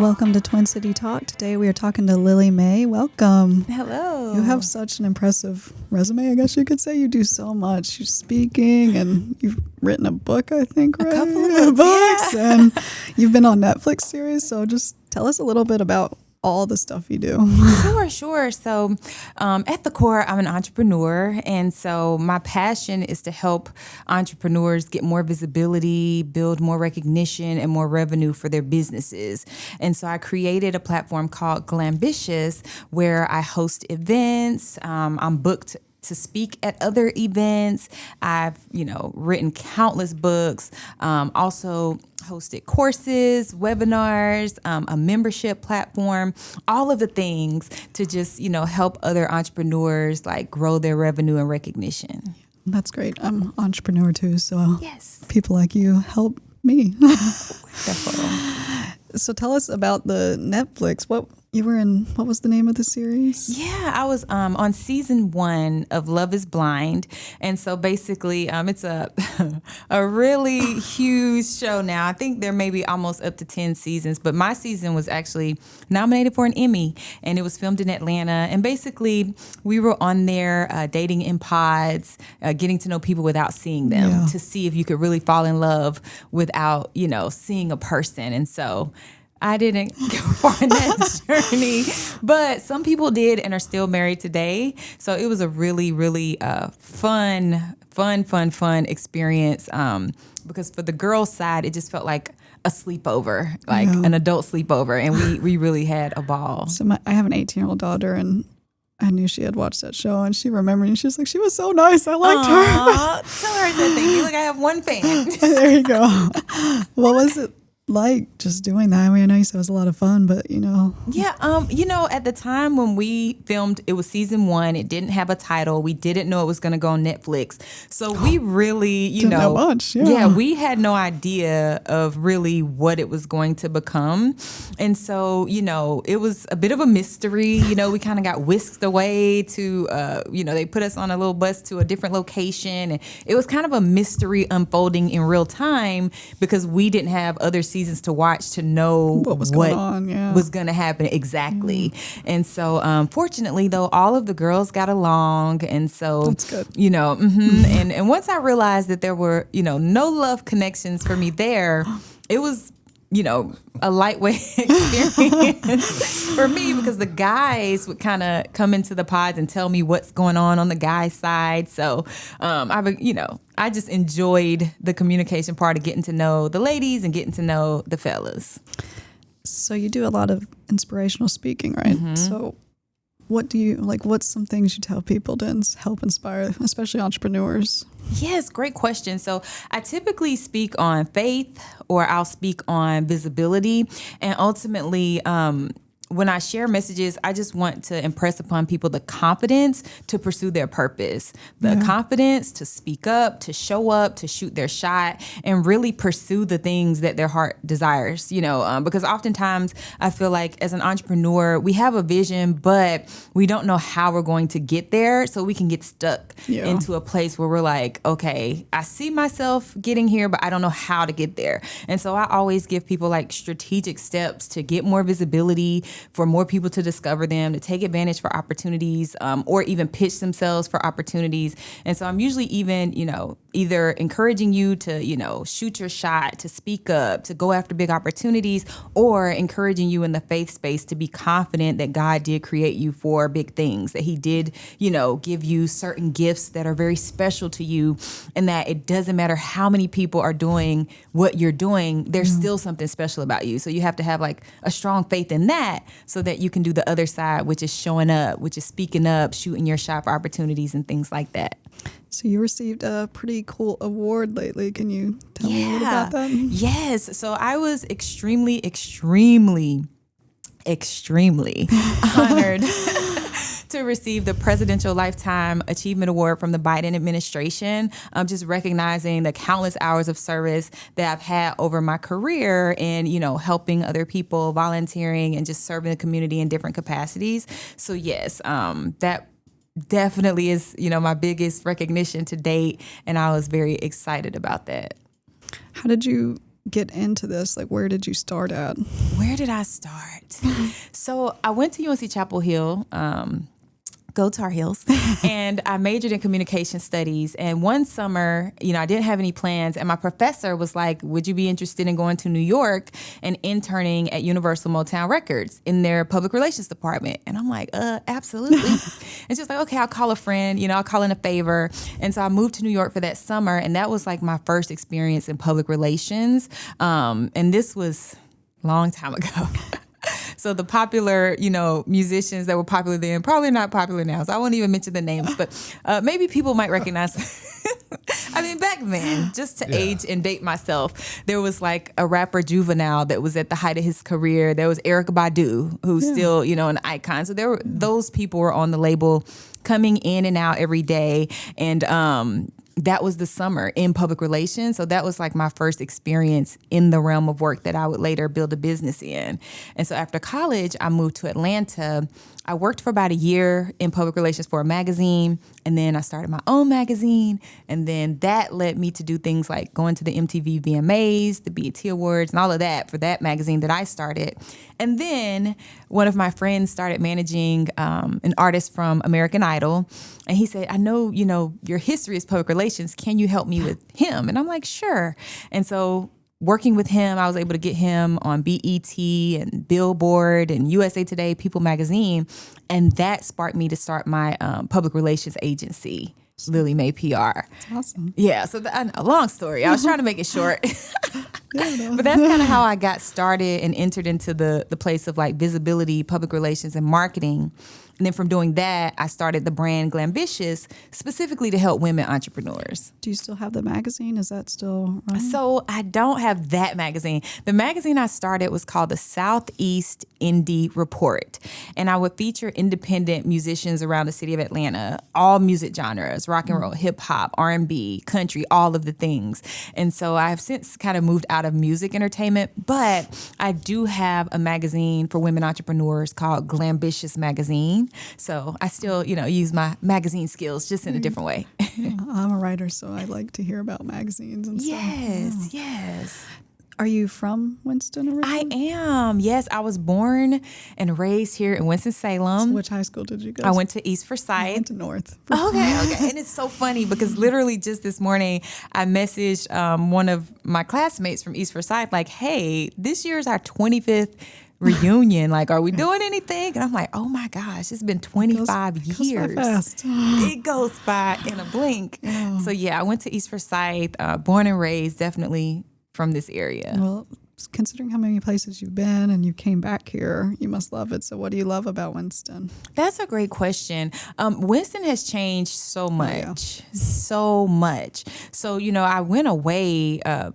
Welcome to Twin City Talk. Today we are talking to Lillie Mae. Welcome. Hello. You have such an impressive resume, I guess you could say. You do so much. You're speaking and you've written a book, I think, right? A couple of books, yeah. And you've been on Netflix series. So just tell us a little bit about all the stuff you do. Sure. So at the core, I'm an entrepreneur. And so my passion is to help entrepreneurs get more visibility, build more recognition, and more revenue for their businesses. And so I created a platform called Glam where I host events. I'm booked to speak at other events. I've, written countless books, also hosted courses, webinars, a membership platform, all of the things to just, help other entrepreneurs like grow their revenue and recognition. That's great. I'm an entrepreneur too. So yes, people like you help me. Definitely. So tell us about the Netflix. What was the name of the series? Yeah, I was on season 1 of Love is Blind. And so basically it's a really huge show now. I think there may be almost up to 10 seasons, but my season was actually nominated for an Emmy, and it was filmed in Atlanta. And basically we were on there dating in pods, getting to know people without seeing them, to see if you could really fall in love without, seeing a person. And so I didn't go far in that journey, but some people did and are still married today. So it was a really, really fun experience because for the girls' side, it just felt like a sleepover, like an adult sleepover, and we really had a ball. So I have an 18-year-old daughter, and I knew she had watched that show, and she remembered, and she was like, she was so nice. I liked her. Tell her I said thank you. Like I have one fan. There you go. What was it like just doing that? I mean, I know you said it was a lot of fun, but Yeah, at the time when we filmed, it was season 1. It didn't have a title. We didn't know it was going to go on Netflix. So we really, didn't know much. Yeah, we had no idea of really what it was going to become. And so, it was a bit of a mystery. We kind of got whisked away to, they put us on a little bus to a different location. And it was kind of a mystery unfolding in real time because we didn't have other seasons to watch to know what was going to happen exactly. And so fortunately though, all of the girls got along, and so that's good. And once I realized that there were no love connections for me there, it was a lightweight experience for me because the guys would kind of come into the pods and tell me what's going on the guy side. So I just enjoyed the communication part of getting to know the ladies and getting to know the fellas. So you do a lot of inspirational speaking, right? Mm-hmm. So what do you what's some things you tell people to help inspire, especially entrepreneurs? Yes, great question. So I typically speak on faith, or I'll speak on visibility, and ultimately when I share messages, I just want to impress upon people the confidence to pursue their purpose, the confidence to speak up, to show up, to shoot their shot, and really pursue the things that their heart desires, because oftentimes I feel like as an entrepreneur, we have a vision, but we don't know how we're going to get there. So we can get stuck into a place where we're like, okay, I see myself getting here, but I don't know how to get there. And so I always give people like strategic steps to get more visibility, for more people to discover them, to take advantage for opportunities, or even pitch themselves for opportunities. And so I'm usually even, either encouraging you to, shoot your shot, to speak up, to go after big opportunities, or encouraging you in the faith space to be confident that God did create you for big things, that he did, give you certain gifts that are very special to you, and that it doesn't matter how many people are doing what you're doing, there's still something special about you. So you have to have like a strong faith in that, so that you can do the other side, which is showing up, which is speaking up, shooting your shot for opportunities and things like that. So you received a pretty cool award lately. Can you tell me a little about that? Yes. So I was extremely honored to receive the Presidential Lifetime Achievement Award from the Biden administration. Just recognizing the countless hours of service that I've had over my career and, helping other people, volunteering, and just serving the community in different capacities. So yes, that definitely is, my biggest recognition to date. And I was very excited about that. How did you get into this? Like, where did you start at? Where did I start? So I went to UNC Chapel Hill, go Tar Heels, and I majored in communication studies. And one summer, I didn't have any plans. And my professor was like, would you be interested in going to New York and interning at Universal Motown Records in their public relations department? And I'm like, absolutely. And she's like, okay, I'll call a friend, I'll call in a favor. And so I moved to New York for that summer. And that was like my first experience in public relations. And this was a long time ago. So the popular, musicians that were popular then, probably not popular now. So I won't even mention the names, but maybe people might recognize. I mean, back then, just to age and date myself, there was like a rapper Juvenile that was at the height of his career. There was Erykah Badu, who's still, an icon. So those people were on the label coming in and out every day. And that was the summer in public relations. So that was like my first experience in the realm of work that I would later build a business in. And so after college, I moved to Atlanta. I worked for about a year in public relations for a magazine, and then I started my own magazine, and then that led me to do things like going to the MTV VMAs, the BET Awards, and all of that for that magazine that I started. And then one of my friends started managing an artist from American Idol, and he said, I know, your history is public relations. Can you help me with him? And I'm like, sure. And so working with him, I was able to get him on BET and Billboard and USA Today, People Magazine. And that sparked me to start my public relations agency, Lillie Mae PR. That's awesome. Yeah, so a long story. I was trying to make it short. But that's kind of how I got started and entered into the place of like visibility, public relations, and marketing. And then from doing that, I started the brand Glambitious specifically to help women entrepreneurs. Do you still have the magazine? Is that still running? So I don't have that magazine. The magazine I started was called the Southeast Indie Report. And I would feature independent musicians around the city of Atlanta, all music genres, rock and roll, hip hop, R&B, country, all of the things. And so I have since kind of moved out of music entertainment, but I do have a magazine for women entrepreneurs called Glambitious Magazine. So I still, use my magazine skills just in a different way. Yeah, I'm a writer, so I like to hear about magazines and stuff. Yes. Are you from Winston originally? I am. Yes, I was born and raised here in Winston-Salem. So which high school did you go to? I went to East Forsyth. I went to North. Okay. And it's so funny because literally just this morning, I messaged one of my classmates from East Forsyth like, hey, this year is our 25th reunion. Like, are we doing anything? And I'm like, oh my gosh, it's been 25 years. It goes by fast. It goes by in a blink. Yeah. So yeah, I went to East Forsyth, born and raised, definitely from this area. Well, considering how many places you've been and you came back here, you must love it. So what do you love about Winston? That's a great question. Winston has changed so much, so much. So, I went away, at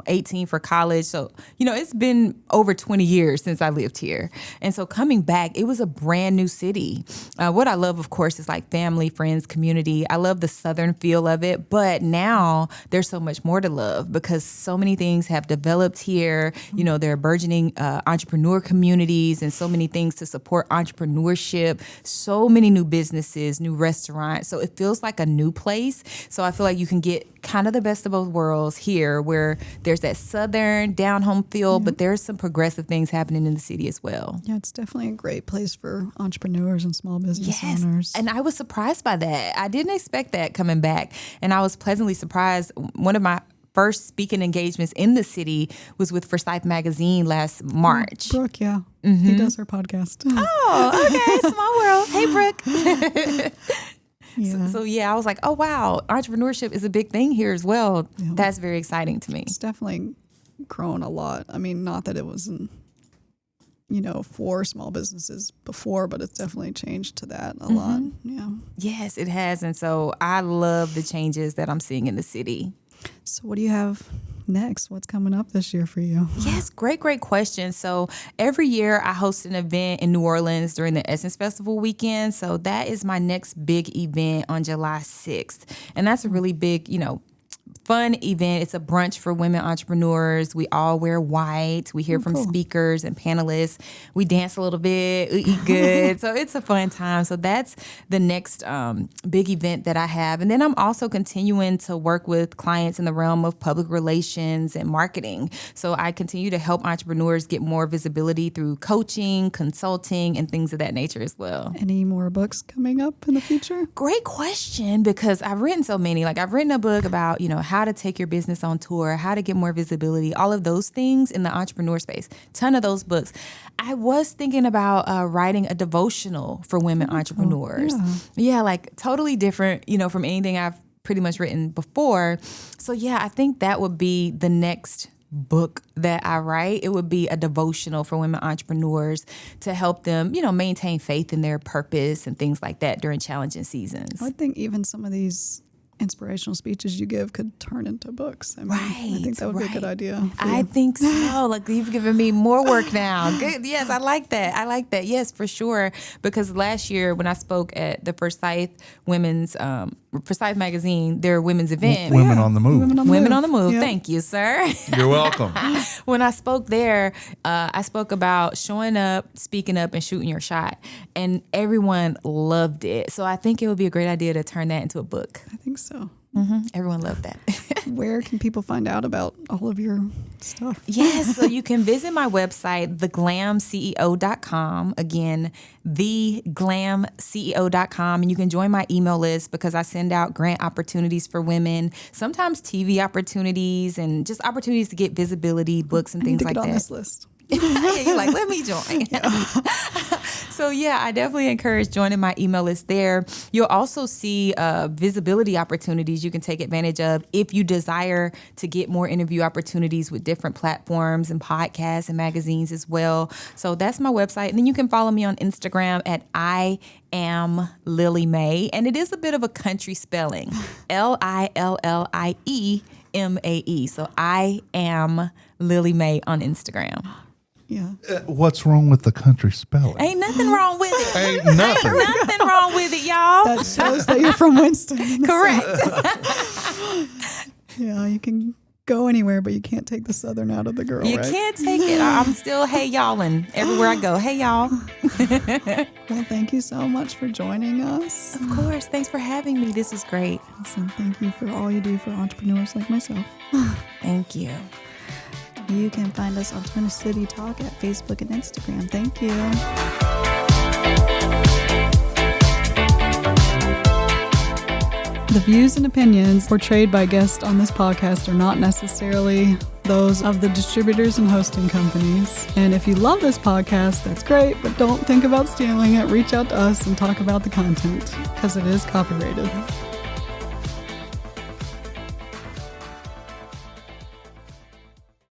18 for college. So, it's been over 20 years since I lived here. And so coming back, it was a brand new city. What I love, of course, is like family, friends, community. I love the Southern feel of it. But now there's so much more to love because so many things have developed here. There are burgeoning entrepreneur communities and so many things to support entrepreneurship. So many new businesses, new restaurants. So it feels like a new place. So I feel like you can get kind of the best of both worlds here where there's that Southern down home feel, but there's some progressive things happening in the city as well. Yeah, it's definitely a great place for entrepreneurs and small business owners. And I was surprised by that. I didn't expect that coming back. And I was pleasantly surprised. One of my first speaking engagements in the city was with Forsyth Magazine last March. Brooke, he does her podcast. Oh, okay. Small world. Hey, Brooke. Yeah. So I was like, oh, wow, entrepreneurship is a big thing here as well. Yeah. That's very exciting to me. It's definitely grown a lot. I mean, not that it wasn't, for small businesses before, but it's definitely changed to that a lot. Yeah. Yes, it has. And so I love the changes that I'm seeing in the city. So what do you have next? What's coming up this year for you? Yes, great question. So every year I host an event in New Orleans during the Essence Festival weekend. So that is my next big event on July 6th. And that's a really big, fun event. It's a brunch for women entrepreneurs. We all wear white. We hear from speakers and panelists. We dance a little bit. We eat good. So it's a fun time. So that's the next big event that I have. And then I'm also continuing to work with clients in the realm of public relations and marketing. So I continue to help entrepreneurs get more visibility through coaching, consulting, and things of that nature as well. Any more books coming up in the future? Great question, because I've written so many. Like, I've written a book about, how to take your business on tour, how to get more visibility, all of those things in the entrepreneur space. Ton of those books. I was thinking about writing a devotional for women entrepreneurs. Yeah, like totally different, from anything I've pretty much written before. So yeah, I think that would be the next book that I write. It would be a devotional for women entrepreneurs to help them, maintain faith in their purpose and things like that during challenging seasons. I think even some of these inspirational speeches you give could turn into books. I think that would be a good idea. I think so. Like, you've given me more work now. Good. Yes, I like that. Yes, for sure. Because last year when I spoke at the Forsyth Women's Forsyth Magazine, their women's event. Women on the Move. Women on the Move. Yeah. Thank you, sir. You're welcome. When I spoke there, I spoke about showing up, speaking up, and shooting your shot. And everyone loved it. So I think it would be a great idea to turn that into a book. I think so. Everyone loved that. Where can people find out about all of your stuff? Yes, so you can visit my website, theglamceo.com. Again, theglamceo.com. And you can join my email list because I send out grant opportunities for women, sometimes TV opportunities, and just opportunities to get visibility, books, and things like that. I need to get on this list. You're like, let me join. So yeah, I definitely encourage joining my email list there. You'll also see visibility opportunities you can take advantage of if you desire to get more interview opportunities with different platforms and podcasts and magazines as well. So that's my website. And then you can follow me on Instagram at I am Lillie Mae. And it is a bit of a country spelling. LILLIEMAE. So I am Lillie Mae on Instagram. Yeah. What's wrong with the country spelling? Ain't nothing wrong with it. Ain't nothing. Ain't nothing wrong with it, y'all. That shows that you're from Winston. Correct. Yeah, you can go anywhere, but you can't take the Southern out of the girl, You right? can't take it. I'm still hey y'allin' everywhere I go. Hey y'all. Well, thank you so much for joining us. Of course. Thanks for having me. This is great. And thank you for all you do for entrepreneurs like myself. Thank you. You can find us on Twin City Talk at Facebook and Instagram. Thank you. The views and opinions portrayed by guests on this podcast are not necessarily those of the distributors and hosting companies. And if you love this podcast, that's great, but don't think about stealing it. Reach out to us and talk about the content because it is copyrighted.